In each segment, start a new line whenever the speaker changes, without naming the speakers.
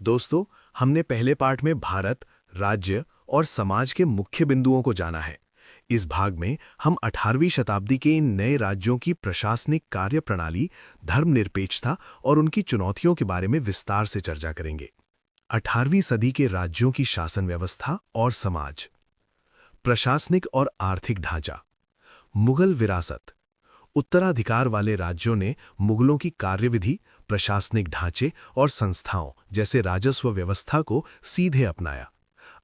दोस्तों, हमने पहले पार्ट में भारत, राज्य और समाज के मुख्य बिंदुओं को जाना है। इस भाग में हम 18वीं शताब्दी के इन नए राज्यों की प्रशासनिक कार्यप्रणाली, धर्मनिरपेक्षता और उनकी चुनौतियों के बारे में विस्तार से चर्चा करेंगे। 18वीं सदी के राज्यों की शासन व्यवस्था और समाज। प्रशासनिक और आर्थिक ढांचा। मुगल विरासत। उत्तराधिकार वाले राज्यों ने मुगलों की कार्यविधि, प्रशासनिक ढांचे और संस्थाओं जैसे राजस्व व्यवस्था को सीधे अपनाया।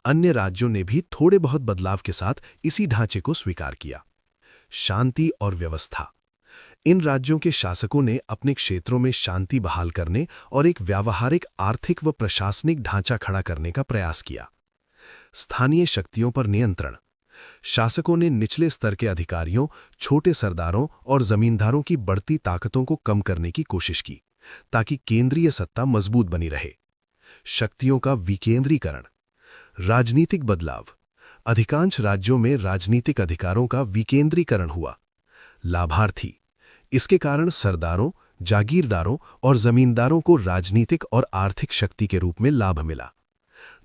अन्य राज्यों ने भी थोड़े बहुत बदलाव के साथ इसी ढांचे को स्वीकार किया। शांति और व्यवस्था। इन राज्यों के शासकों ने अपने क्षेत्रों में शांति बहाल करने और एक व्यावहारिक आर्थिक व प्रशासनिक ढांचा खड़ा करने का प्रयास किया। स्थानीय शक्तियों पर नियंत्रण। शासकों ने निचले स्तर के अधिकारियों, छोटे सरदारों और जमींदारों की बढ़ती ताकतों को कम करने की कोशिश की, ताकि केंद्रीय सत्ता मजबूत बनी रहे। शक्तियों का विकेंद्रीकरण। राजनीतिक बदलाव। अधिकांश राज्यों में राजनीतिक अधिकारों का विकेंद्रीकरण हुआ। लाभार्थी। इसके कारण सरदारों, जागीरदारों और जमींदारों को राजनीतिक और आर्थिक शक्ति के रूप में लाभ मिला।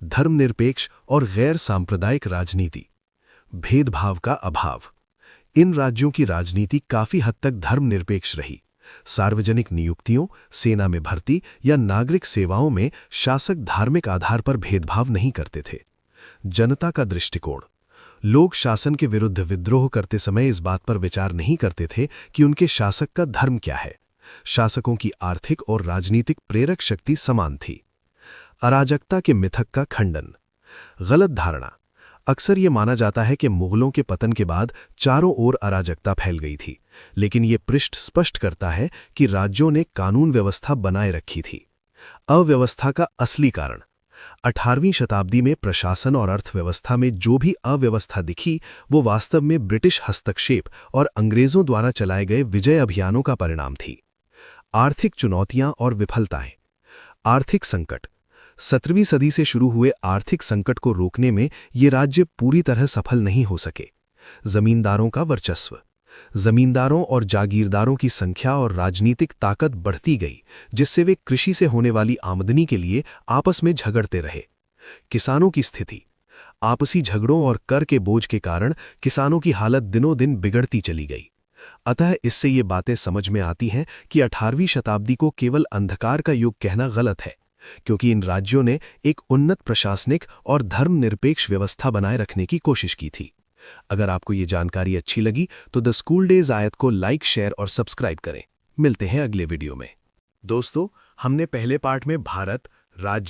धर्मनिरपेक्ष और गैर सांप्रदायिक राजनीति। भेदभाव का अभाव। इन राज्यों की राजनीति काफी हद तक धर्मनिरपेक्ष रही। सार्वजनिक नियुक्तियों, सेना में भर्ती या नागरिक सेवाओं में शासक धार्मिक आधार पर भेदभाव नहीं करते थे। जनता का दृष्टिकोण। लोग शासन के विरुद्ध विद्रोह करते समय इस बात पर विचार नहीं करते थे कि उनके शासक का धर्म क्या है। शासकों की आर्थिक और राजनीतिक प्रेरक शक्ति समान थी। अराजकता के मिथक का खंडन। गलत धारणा। अक्सर ये माना जाता है कि मुगलों के पतन के बाद चारों ओर अराजकता फैल गई थी, लेकिन ये पृष्ठ स्पष्ट करता है कि राज्यों ने कानून व्यवस्था बनाए रखी थी। अव्यवस्था का असली कारण। 18वीं शताब्दी में प्रशासन और अर्थव्यवस्था में जो भी अव्यवस्था दिखी, वो वास्तव में ब्रिटिश हस्तक्षेप और अंग्रेजों द्वारा चलाए गए विजय अभियानों का परिणाम थी। आर्थिक चुनौतियां और विफलताएं। आर्थिक संकट। 17वीं सदी से शुरू हुए आर्थिक संकट को रोकने में ये राज्य पूरी तरह सफल नहीं हो सके। जमींदारों का वर्चस्व। जमींदारों और जागीरदारों की संख्या और राजनीतिक ताकत बढ़ती गई, जिससे वे कृषि से होने वाली आमदनी के लिए आपस में झगड़ते रहे। किसानों की स्थिति। आपसी झगड़ों और कर के बोझ के कारण किसानों की हालत दिनों दिन बिगड़ती चली गई। अतः इससे ये बातें समझ में आती हैं कि 18वीं शताब्दी को केवल अंधकार का युग कहना गलत है, क्योंकि इन राज्यों ने एक उन्नत प्रशासनिक और धर्मनिरपेक्ष व्यवस्था बनाए रखने की कोशिश की थी। अगर आपको ये जानकारी अच्छी लगी तो द स्कूल डेज आयत को लाइक, शेयर और सब्सक्राइब करें। मिलते हैं अगले वीडियो में। दोस्तों, हमने पहले पार्ट में भारत, राज्य